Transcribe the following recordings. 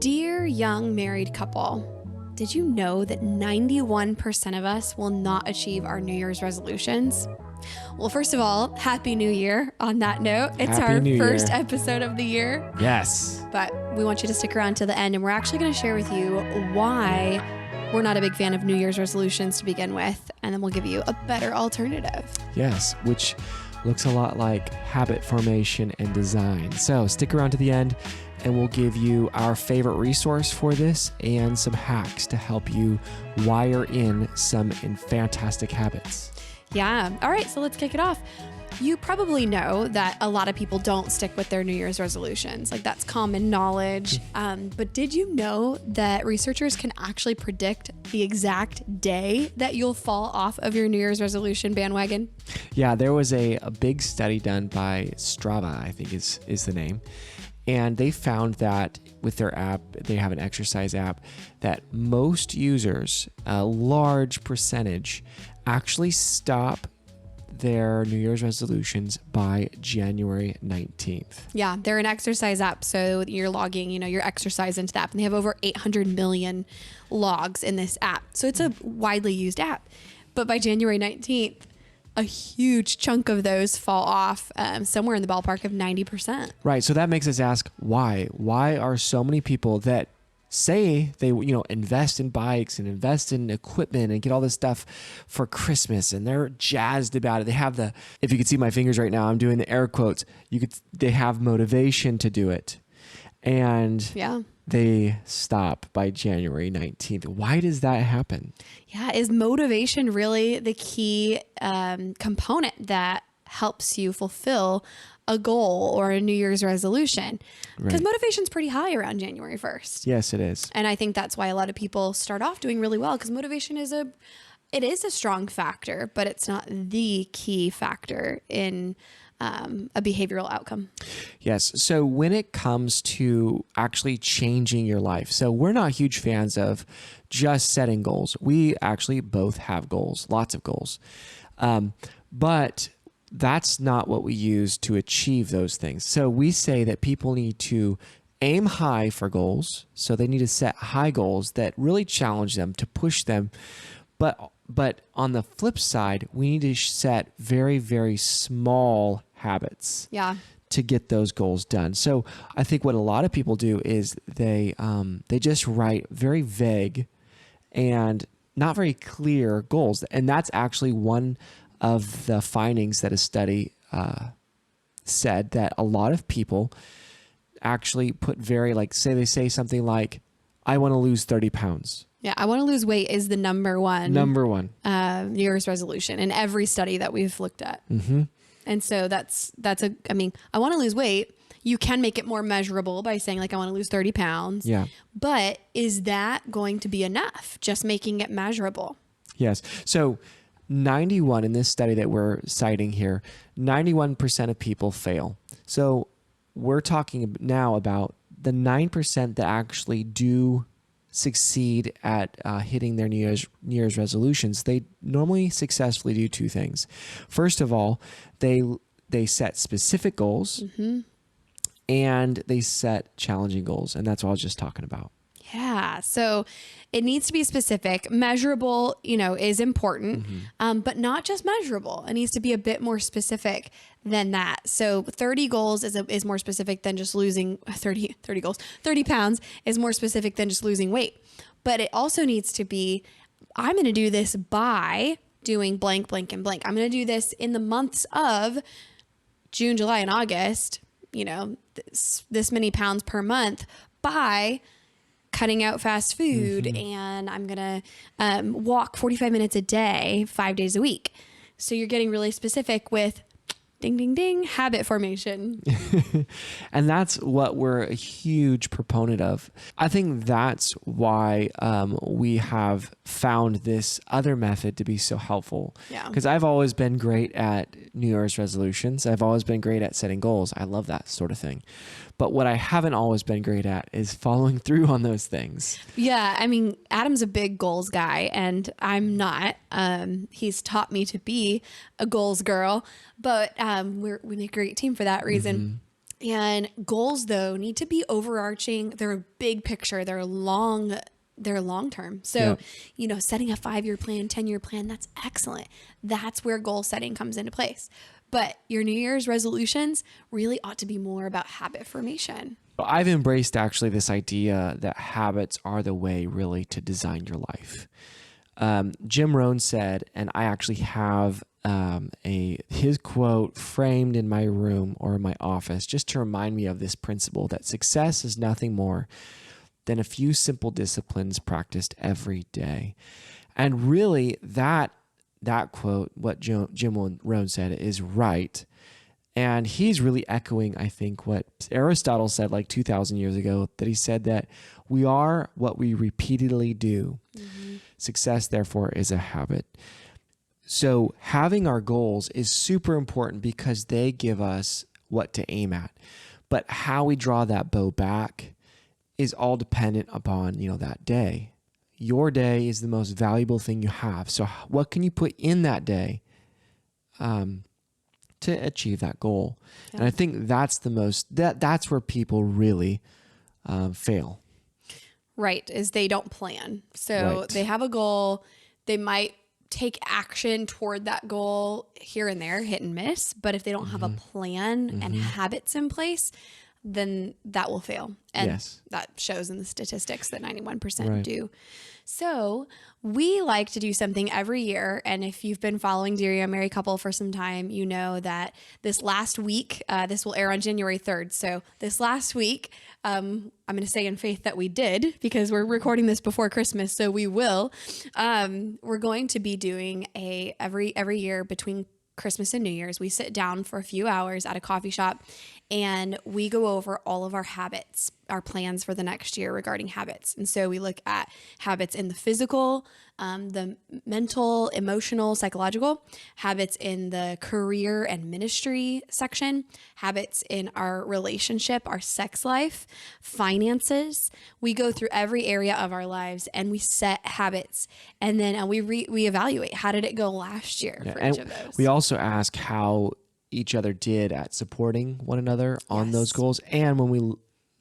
Dear young married couple, did you know that 91% of us will not achieve our New Year's resolutions? Well, first of all, Happy New Year on that note. It's Happy our New first Year. episode of the year. Yes. But we want you to stick around to the end, and we're actually going to share with you why we're not a big fan of New Year's resolutions to begin with, and then we'll give you a better alternative. Yes, which looks a lot like habit formation and design. So stick around to the end, and we'll give you our favorite resource for this and some hacks to help you wire in some fantastic habits. Yeah. All right. So let's kick it off. You probably know that a lot of people don't stick with their New Year's resolutions. Like, that's common knowledge. But did you know that researchers can actually predict the exact day that you'll fall off of your New Year's resolution bandwagon? Yeah, there was a big study done by Strava, I think is the name. And they found that with their app, they have an exercise app, that most users, a large percentage, actually stop their New Year's resolutions by January 19th. Yeah, they're an exercise app. So you're logging, your exercise into the app. And they have over 800 million logs in this app. So it's a widely used app. But by January 19th, a huge chunk of those fall off, somewhere in the ballpark of 90%. Right. So that makes us ask, why? Why are so many people that say they, invest in bikes and invest in equipment and get all this stuff for Christmas, and they're jazzed about it. They have if you could see my fingers right now, I'm doing the air quotes. They have motivation to do it. And yeah, they stop by January 19th. Why does that happen? Yeah. Is motivation really the key component that helps you fulfill a goal or a New Year's resolution? Because motivation's pretty high around January 1st. Yes, it is. And I think that's why a lot of people start off doing really well, because motivation is a strong factor, but it's not the key factor in a behavioral outcome. Yes. So when it comes to actually changing your life, so we're not huge fans of just setting goals. We actually both have goals, lots of goals. But that's not what we use to achieve those things. So we say that people need to aim high for goals. So they need to set high goals that really challenge them, to push them. But on the flip side, we need to set very, very small habits to get those goals done. So I think what a lot of people do is they just write very vague and not very clear goals. And that's actually one of the findings that a study said, that a lot of people actually put they say something like, I want to lose 30 pounds. Yeah, I want to lose weight is the number one New Year's resolution in every study that we've looked at. Mm-hmm. And so I want to lose weight. You can make it more measurable by saying, I want to lose 30 pounds. Yeah. But is that going to be enough? Just making it measurable? Yes. So 91 in this study that we're citing here, 91% of people fail. So we're talking now about the 9% that actually do succeed at hitting their New Year's resolutions. They normally successfully do two things. First of all, they set specific goals, mm-hmm. and they set challenging goals. And that's what I was just talking about. Yeah. So it needs to be specific. Measurable, is important, mm-hmm. But not just measurable. It needs to be a bit more specific than that. So 30 goals is more specific than just losing 30 goals. 30 pounds is more specific than just losing weight. But it also needs to be, I'm going to do this by doing blank, blank, and blank. I'm going to do this in the months of June, July, and August, this many pounds per month by cutting out fast food, mm-hmm. and I'm going to walk 45 minutes a day, 5 days a week. So you're getting really specific with ding, ding, ding, habit formation. And that's what we're a huge proponent of. I think that's why we have found this other method to be so helpful. Yeah. Because I've always been great at New Year's resolutions. I've always been great at setting goals. I love that sort of thing. But what I haven't always been great at is following through on those things. Yeah. I mean, Adam's a big goals guy and I'm not. He's taught me to be a goals girl, but we make a great team for that reason. Mm-hmm. And goals, though, need to be overarching. They're a big picture. They're long term. So, setting a 5-year plan, 10-year plan, that's excellent. That's where goal setting comes into place. But your New Year's resolutions really ought to be more about habit formation. I've embraced actually this idea that habits are the way really to design your life. Jim Rohn said, and I actually have his quote framed in my room or in my office just to remind me of this principle that success is nothing more than a few simple disciplines practiced every day. And really that quote, what Jim Rohn said, is right. And he's really echoing, I think, what Aristotle said like 2,000 years ago, that he said that we are what we repeatedly do. Mm-hmm. Success, therefore, is a habit. So having our goals is super important because they give us what to aim at. But how we draw that bow back is all dependent upon, that day. Your day is the most valuable thing you have. So what can you put in that day to achieve that goal? Yeah. And I think that's that's where people really fail. Right, is they don't plan. So They have a goal. They might take action toward that goal here and there, hit and miss. But if they don't have a plan and habits in place, then that will fail. And that shows in the statistics that 91% do. So we like to do something every year. And if you've been following Dear Young Married Couple for some time, you know that this last week, this will air on January 3rd. So this last week, I'm going to say in faith that we did, because we're recording this before Christmas. So we will. We're going to be doing every year between Christmas and New Year's, we sit down for a few hours at a coffee shop and we go over all of our habits, our plans for the next year regarding habits. And so we look at habits in the physical, the mental, emotional, psychological, habits in the career and ministry section, habits in our relationship, our sex life, finances. We go through every area of our lives and we set habits, and then we evaluate how did it go last year for each of those. We also ask how each other did at supporting one another on those goals. And when we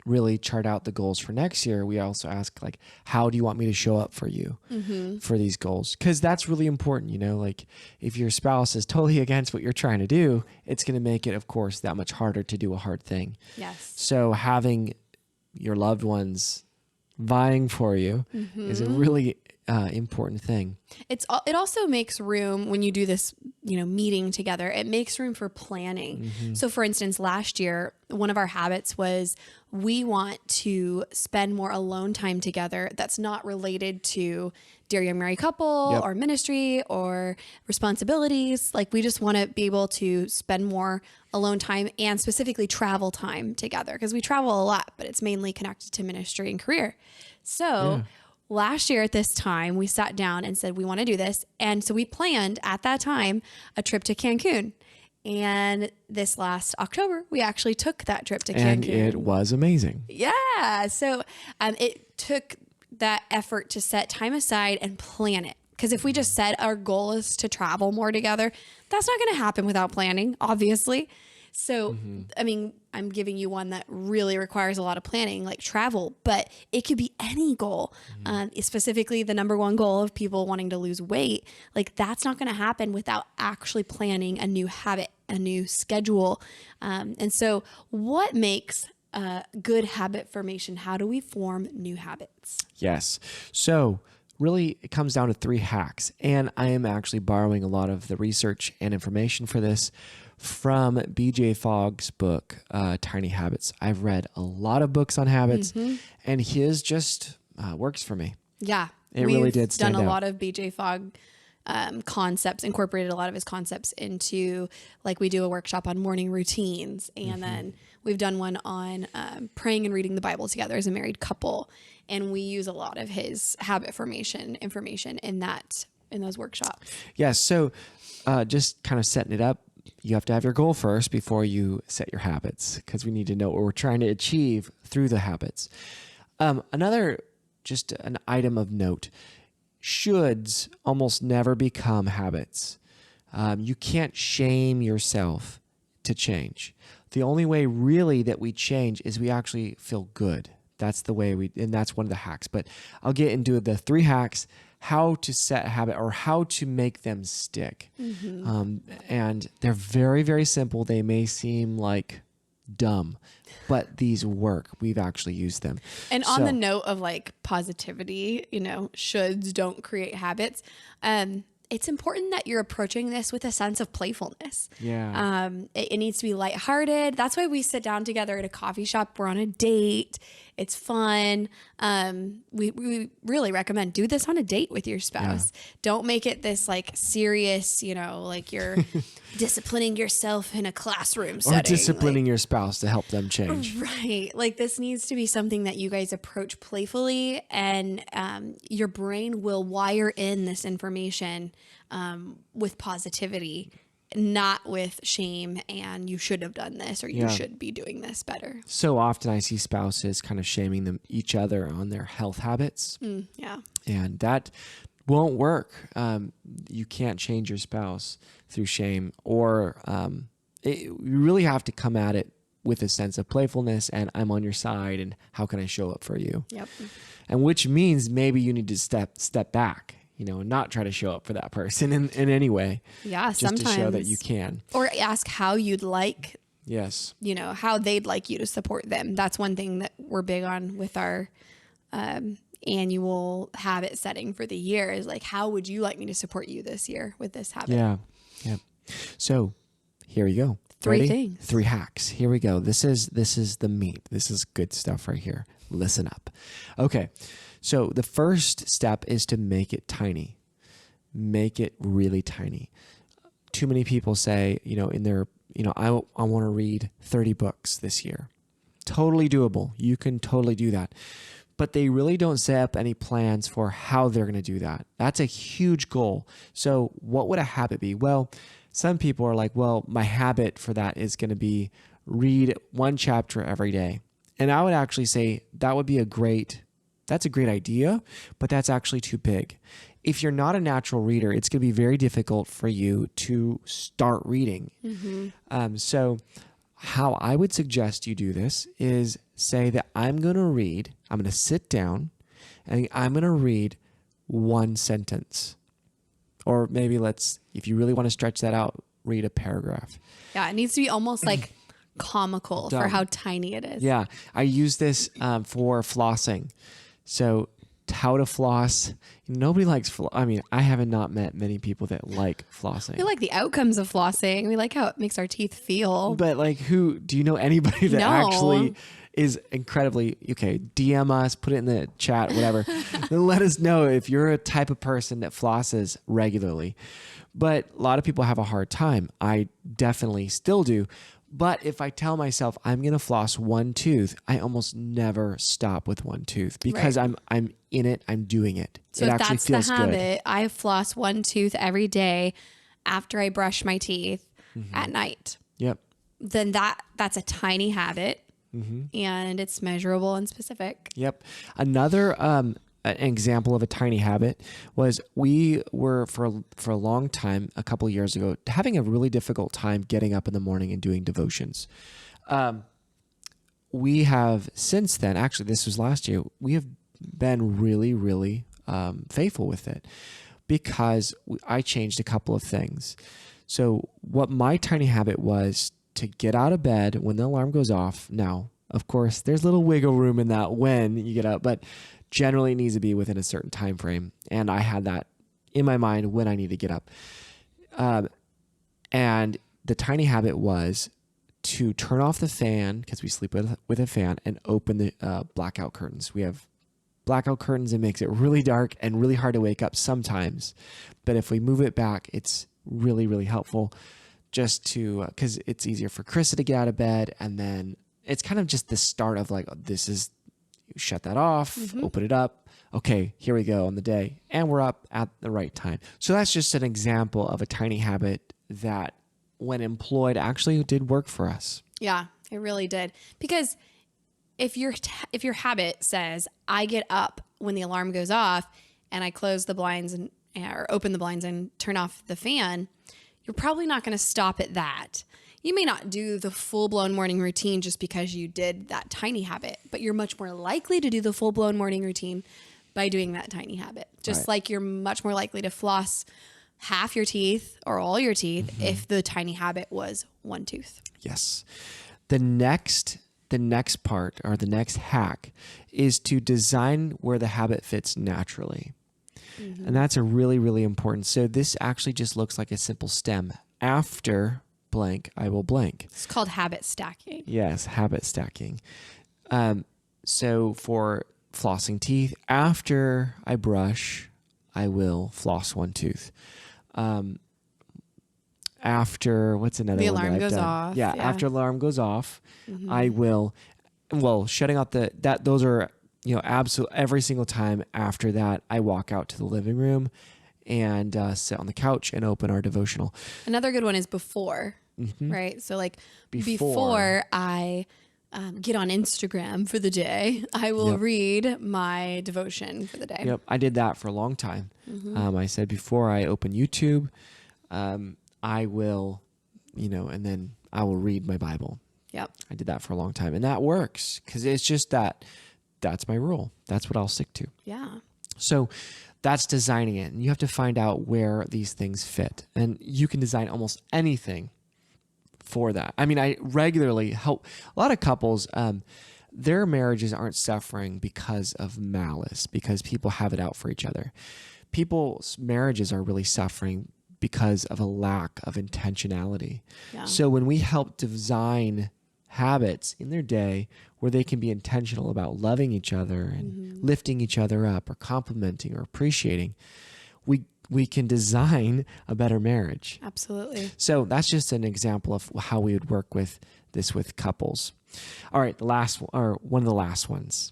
really chart out the goals for next year, we also ask, like, how do you want me to show up for you for these goals? Because that's really important. Like if your spouse is totally against what you're trying to do, it's going to make it, of course, that much harder to do a hard thing. Yes. So having your loved ones vying for you is a really important thing. It also makes room when you do this, meeting together, it makes room for planning. So for instance, last year, one of our habits was we want to spend more alone time together that's not related to Dear Young Married Couple or ministry or responsibilities. Like we just want to be able to spend more alone time and specifically travel time together, because we travel a lot, but it's mainly connected to ministry and career. So last year at this time, we sat down and said, we want to do this. And so we planned at that time a trip to Cancun. And this last October, we actually took that trip to Cancun. And it was amazing. Yeah. So it took that effort to set time aside and plan it. Because if we just said our goal is to travel more together, that's not going to happen without planning, obviously. So, I mean, I'm giving you one that really requires a lot of planning, like travel, but it could be any goal. Specifically, the number one goal of people wanting to lose weight. Like that's not going to happen without actually planning a new habit, a new schedule. And so what makes good habit formation? How do we form new habits? Yes. So really, it comes down to 3 hacks. And I am actually borrowing a lot of the research and information for this from BJ Fogg's book, Tiny Habits. I've read a lot of books on habits, and his just works for me. Yeah. It really did stand out. We've done a lot of BJ Fogg concepts, incorporated a lot of his concepts into, like we do a workshop on morning routines, and then we've done one on praying and reading the Bible together as a married couple. And we use a lot of his habit formation information in those workshops. Yeah. So just kind of setting it up, you have to have your goal first before you set your habits, because we need to know what we're trying to achieve through the habits. Just an item of note, shoulds almost never become habits. You can't shame yourself to change. The only way really that we change is we actually feel good. That's the way and that's one of the hacks. But I'll get into the 3 hacks, how to set a habit or how to make them stick. And they're very, very simple. They may seem like dumb, but these work. We've actually used them. And on the note of like positivity, shoulds don't create habits. It's important that you're approaching this with a sense of playfulness. Yeah. It needs to be lighthearted. That's why we sit down together at a coffee shop. We're on a date. It's fun. We really recommend do this on a date with your spouse. Yeah. Don't make it this like serious, like you're disciplining yourself in a classroom setting. Or disciplining your spouse to help them change. Right. Like this needs to be something that you guys approach playfully, and your brain will wire in this information with positivity, not with shame and you should have done this or you should be doing this better. So often I see spouses kind of shaming each other on their health habits. Yeah. And that won't work. You can't change your spouse through shame, or you really have to come at it with a sense of playfulness and I'm on your side and how can I show up for you? Yep. And which means maybe you need to step back, and not try to show up for that person in any way. Yeah, just sometimes. to show that you can. Or ask how you'd like, yes, how they'd like you to support them. That's one thing that we're big on with our annual habit setting for the year is like, how would you like me to support you this year with this habit? Yeah. So here we go. 3 Ready? things. 3 hacks. Here we go. This is the meat. This is good stuff right here. Listen up. Okay. So the first step is to make it tiny. Make it really tiny. Too many people say, in their, I want to read 30 books this year. Totally doable. You can totally do that. But they really don't set up any plans for how they're going to do that. That's a huge goal. So what would a habit be? Well, some people are like, well, my habit for that is going to be read 1 chapter every day. And I would actually say that's a great idea, but that's actually too big. If you're not a natural reader, it's going to be very difficult for you to start reading. So how I would suggest you do this is say that I'm going to sit down and I'm going to read 1 sentence. Or maybe if you really want to stretch that out, read a paragraph. Yeah, it needs to be almost like comical for how tiny it is. Yeah, I use this for flossing. So how to floss. Nobody likes I have not met many people that like flossing. We like the outcomes of flossing. We like how it makes our teeth feel. But do you know anybody that actually is incredibly, DM us, put it in the chat, whatever. Then let us know if you're a type of person that flosses regularly. But a lot of people have a hard time. I definitely still do. But if I tell myself I'm going to floss 1 tooth, I almost never stop with 1 tooth because I'm in it. I'm doing it. So it if actually that's feels the habit, good. I floss 1 tooth every day after I brush my teeth at night. Yep. Then that's a tiny habit and it's measurable and specific. Yep. Another an example of a tiny habit was we were for a long time, a couple of years ago, having a really difficult time getting up in the morning and doing devotions. We have since then, actually this was last year, we have been really, really faithful with it because I changed a couple of things. So what my tiny habit was to get out of bed when the alarm goes off. Now, of course, there's little wiggle room in that when you get up, but generally it needs to be within a certain time frame. And I had that in my mind when I need to get up. And the tiny habit was to turn off the fan, because we sleep with a fan, and open the blackout curtains. We have blackout curtains. It makes it really dark and really hard to wake up sometimes. But if we move it back, it's really, really helpful just to, because it's easier for Krista to get out of bed. And then it's kind of just the start of like, this is, you shut that off, open it up. Okay, here we go on the day. And we're up at the right time. So that's just an example of a tiny habit that when employed actually did work for us. Yeah, it really did. Because if your habit says, I get up when the alarm goes off and I close the blinds or open the blinds and turn off the fan, you're probably not going to stop at that. You may not do the full-blown morning routine just because you did that tiny habit, but you're much more likely to do the full-blown morning routine by doing that tiny habit. Just like you're much more likely to floss half your teeth or all your teeth if the tiny habit was one tooth. Yes. The next part, or the next hack, is to design where the habit fits naturally. And that's a really, really important. So this actually just looks like a simple stem. After blank, I will blank. It's called habit stacking. Yes, habit stacking. So for flossing teeth, after I brush, I will floss one tooth. After, what's another The one that alarm I've goes done? off. Yeah, after alarm goes off, I will, shutting out those are, absolutely every single time after that, I walk out to the living room and sit on the couch and open our devotional. Another good one is before, right? So like before I get on Instagram for the day, I will read my devotion for the day. Yep, I did that for a long time. I said before I open YouTube, I will, and then I will read my Bible. Yep. I did that for a long time, and that works because it's just that's my rule. That's what I'll stick to. Yeah. So that's designing it. And you have to find out where these things fit. And you can design almost anything for that. I mean, I regularly help a lot of couples, their marriages aren't suffering because of malice, because people have it out for each other. People's marriages are really suffering because of a lack of intentionality. Yeah. So when we help design habits in their day where they can be intentional about loving each other and lifting each other up or complimenting or appreciating, we can design a better marriage. Absolutely. So that's just an example of how we would work with this with couples. All right, the last one, or one of the last ones.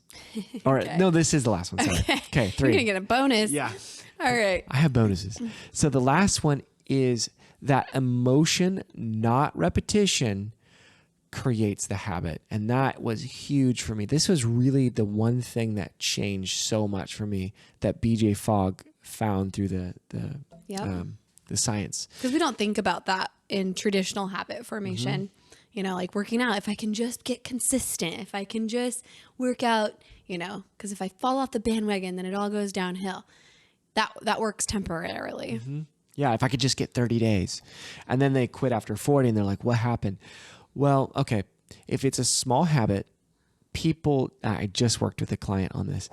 All right, no, this is the last one. Sorry. Okay, 3. You're gonna get a bonus. Yeah. All right. I have bonuses. So the last one is that emotion, not repetition, creates the habit. And that was huge for me. This was really the one thing that changed so much for me that BJ Fogg found through the science. Because we don't think about that in traditional habit formation. Like working out, if I can just get consistent, if I can just work out, because if I fall off the bandwagon, then it all goes downhill. That works temporarily. Yeah, if I could just get 30 days. And then they quit after 40 and they're like, what happened? Well, okay, if it's a small habit, I just worked with a client on this.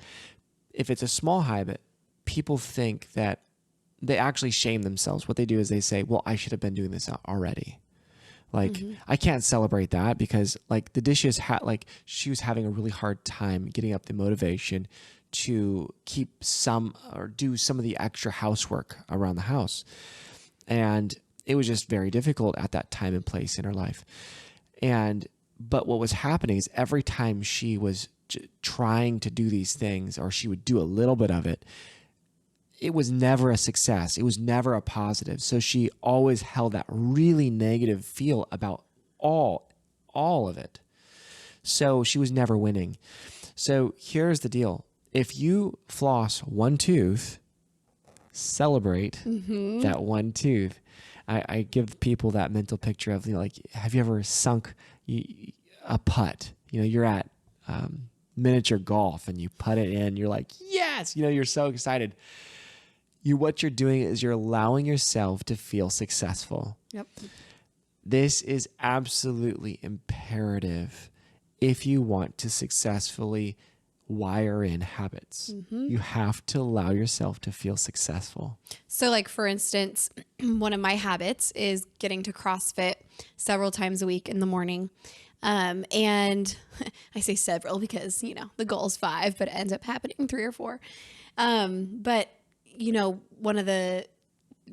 If it's a small habit, people think that they actually shame themselves. What they do is they say, well, I should have been doing this already. Like, I can't celebrate that because like the dishes she was having a really hard time getting up the motivation to keep do some of the extra housework around the house. And it was just very difficult at that time and place in her life. But what was happening is every time she was trying to do these things, or she would do a little bit of it, it was never a success. It was never a positive. So she always held that really negative feel about all of it. So she was never winning. So here's the deal. If you floss one tooth, celebrate that one tooth. I give people that mental picture of, have you ever sunk a putt? You're at miniature golf and you putt it in. You're like, yes, you're so excited. What you're doing is you're allowing yourself to feel successful. Yep. This is absolutely imperative if you want to successfully wire in habits. You have to allow yourself to feel successful. So like, for instance, one of my habits is getting to CrossFit several times a week in the morning. And I say several because, the goal is 5, but it ends up happening 3 or 4. But one of the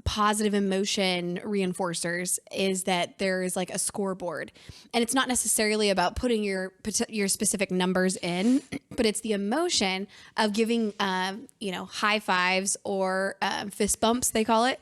positive emotion reinforcers is that there is like a scoreboard, and it's not necessarily about putting your specific numbers in, but it's the emotion of giving, high fives or fist bumps, they call it,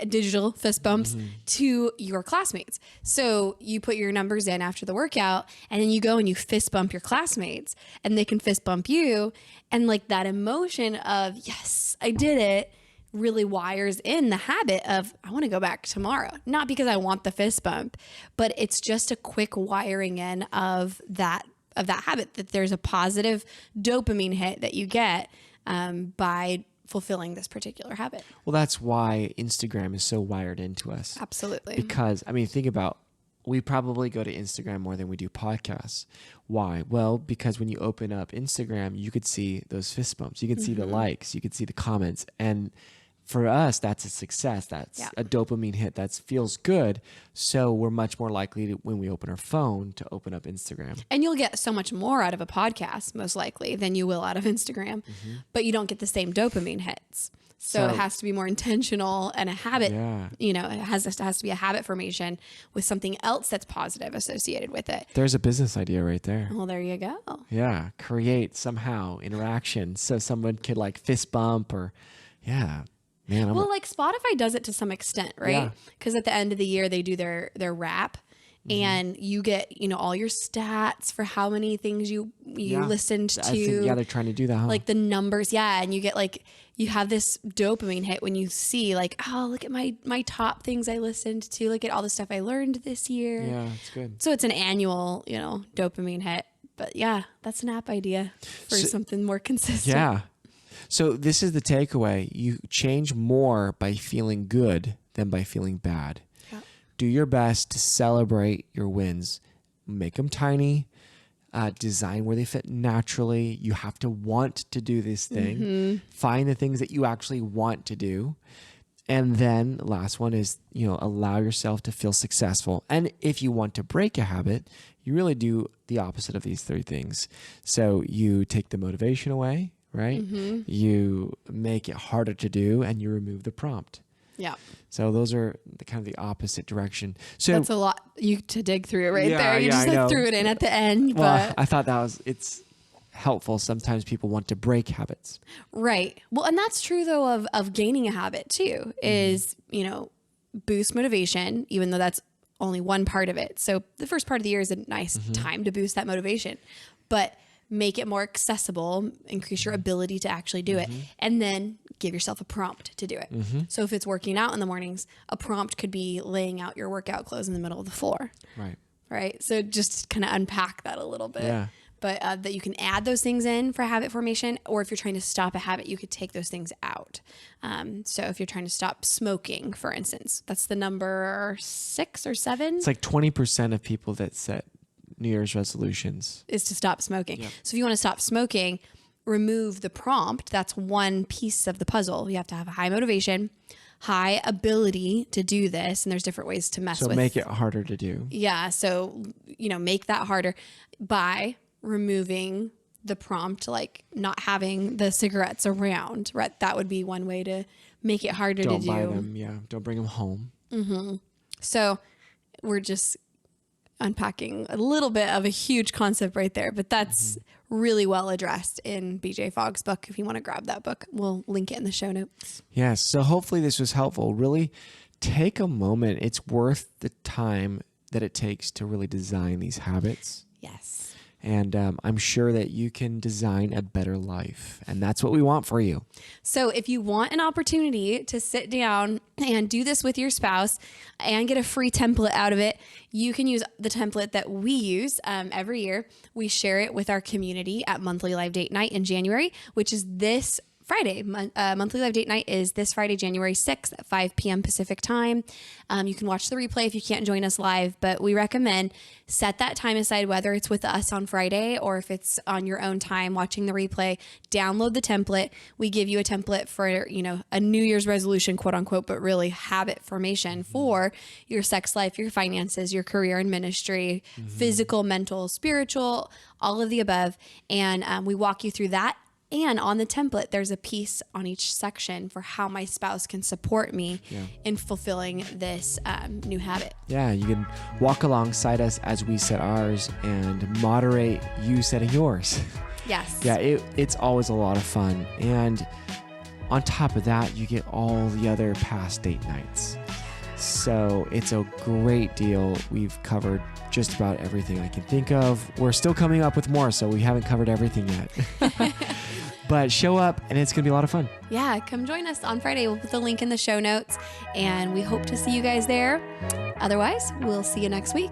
digital fist bumps to your classmates. So you put your numbers in after the workout, and then you go and you fist bump your classmates, and they can fist bump you. And like that emotion of, yes, I did it, really wires in the habit of, I want to go back tomorrow. Not because I want the fist bump, but it's just a quick wiring in of that habit, that there's a positive dopamine hit that you get by fulfilling this particular habit. Well, that's why Instagram is so wired into us. Absolutely. Because, I mean, think about, we probably go to Instagram more than we do podcasts. Why? Well, because when you open up Instagram, you could see those fist bumps. You can see the likes. You can see the comments. And for us, that's a success. That's a dopamine hit. That feels good. So we're much more likely to, when we open our phone, to open up Instagram. And you'll get so much more out of a podcast, most likely, than you will out of Instagram. But you don't get the same dopamine hits. So it has to be more intentional, and a habit, you know, it has to be a habit formation with something else that's positive associated with it. There's a business idea right there. Well, there you go. Yeah. Create somehow interaction so someone could like fist bump or, Man, well, like Spotify does it to some extent, right? Because at the end of the year, they do their wrap. And you get, you know, all your stats for how many things you listened to. I think, they're trying to do that, huh? Like the numbers. Yeah. And you get like, you have this dopamine hit when you see like, oh, look at my top things I listened to. Look at all the stuff I learned this year. Yeah, it's good. So it's an annual, you know, dopamine hit. But yeah, that's an app idea for something more consistent. Yeah. So this is the takeaway. You change more by feeling good than by feeling bad. Do your best to celebrate your wins. Make them tiny. Design where they fit naturally. You have to want to do this thing. Find the things that you actually want to do. And then the last one is, you know, allow yourself to feel successful. And if you want to break a habit, you really do the opposite of these three things. So you take the motivation away, right? You make it harder to do, and you remove the prompt. Yeah. So those are the kind of the opposite direction. So that's a lot to dig through it there. You just threw it in at the end. Well, I thought it's helpful. Sometimes people want to break habits. Right. Well, and that's true though of gaining a habit too, is, you know, boost motivation, even though that's only one part of it. So the first part of the year is a nice time to boost that motivation, but make it more accessible, increase your ability to actually do it, and then give yourself a prompt to do it. So if it's working out in the mornings, a prompt could be laying out your workout clothes in the middle of the floor. Right. So just kind of unpack that a little bit. Yeah. But that you can add those things in for habit formation, or if you're trying to stop a habit, you could take those things out. So if you're trying to stop smoking, for instance, that's the number 6 or 7. It's like 20% of people that set New Year's resolutions is to stop smoking. So if you want to stop smoking, remove the prompt. That's one piece of the puzzle. You have to have a high motivation, high ability to do this. And there's different ways to mess with. So make it harder to do. Yeah. So, you know, make that harder by removing the prompt, like not having the cigarettes around, right? That would be one way to make it harder to do. Don't buy them. Yeah. Don't bring them home. So we're just unpacking a little bit of a huge concept right there, but that's really well addressed in BJ Fogg's book. If you want to grab that book, we'll link it in the show notes. Yes. So hopefully this was helpful. Really take a moment. It's worth the time that it takes to really design these habits. Yes. And I'm sure that you can design a better life. And that's what we want for you. So if you want an opportunity to sit down and do this with your spouse and get a free template out of it, you can use the template that we use every year. We share it with our community at Monthly Live Date Night in January, which is this Friday. Monthly Live Date Night is this Friday, January 6th at 5 p.m. Pacific time. You can watch the replay if you can't join us live, but we recommend set that time aside, whether it's with us on Friday or if it's on your own time watching the replay. Download the template. We give you a template for, you know, a New Year's resolution, quote unquote, but really habit formation for your sex life, your finances, your career and ministry, physical, mental, spiritual, all of the above. And we walk you through that. And on the template, there's a piece on each section for how my spouse can support me in fulfilling this new habit. Yeah, you can walk alongside us as we set ours and moderate you setting yours. Yes. Yeah, it's always a lot of fun. And on top of that, you get all the other past date nights. So it's a great deal. We've covered just about everything I can think of. We're still coming up with more, so we haven't covered everything yet. But show up and it's going to be a lot of fun. Yeah, come join us on Friday. We'll put the link in the show notes and we hope to see you guys there. Otherwise, we'll see you next week.